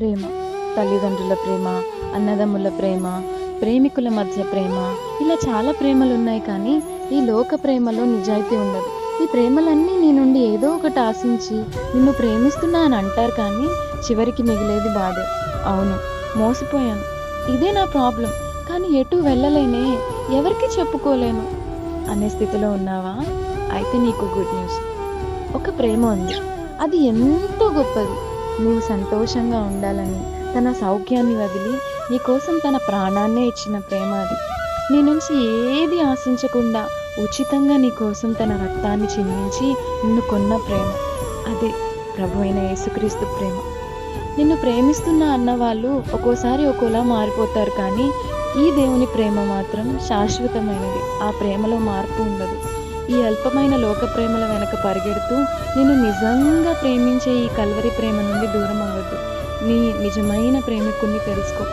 ప్రేమ, తల్లిదండ్రుల ప్రేమ, అన్నదమ్ముల ప్రేమ, ప్రేమికుల మధ్య ప్రేమ, ఇలా చాలా ప్రేమలున్నాయి. కానీ ఈ లోక ప్రేమలో నిజాయితీ ఉండదు. ఈ ప్రేమలన్నీ నీ నుండి ఏదో ఒకటి ఆశించి నిన్ను ప్రేమిస్తున్నా అని అంటారు, కానీ చివరికి మిగిలేది బాధే. అవును, మోసపోయాను, ఇదే నా ప్రాబ్లం, కానీ ఎటు వెళ్ళలేనే, ఎవరికీ చెప్పుకోలేను అనే స్థితిలో ఉన్నావా? అయితే నీకు గుడ్ న్యూస్. ఒక ప్రేమ ఉంది, అది ఎంతో గొప్పది. నీవు సంతోషంగా ఉండాలని తన సౌఖ్యాన్ని వదిలి నీకోసం తన ప్రాణాన్నే ఇచ్చిన ప్రేమ అది. నీ నుంచి ఏది ఆశించకుండా ఉచితంగా నీకోసం తన రక్తాన్ని చిందించి నిన్ను కొన్న ప్రేమ, అదే ప్రభు అయిన యేసుక్రీస్తు ప్రేమ. నిన్ను ప్రేమిస్తున్నా అన్నవాళ్ళు ఒక్కోసారి ఒక్కోలా మారిపోతారు, కానీ ఈ దేవుని ప్రేమ మాత్రం శాశ్వతమైనది. ఆ ప్రేమలో మార్పు ఉండదు. ఈ అల్పమైన లోక ప్రేమల వెనక పరిగెడుతూ నిన్ను నిజంగా ప్రేమించే ఈ కల్వరి ప్రేమ నుండి దూరం అవ్వద్దు. నీ నిజమైన ప్రేమికుణ్ణి తెలుసుకో.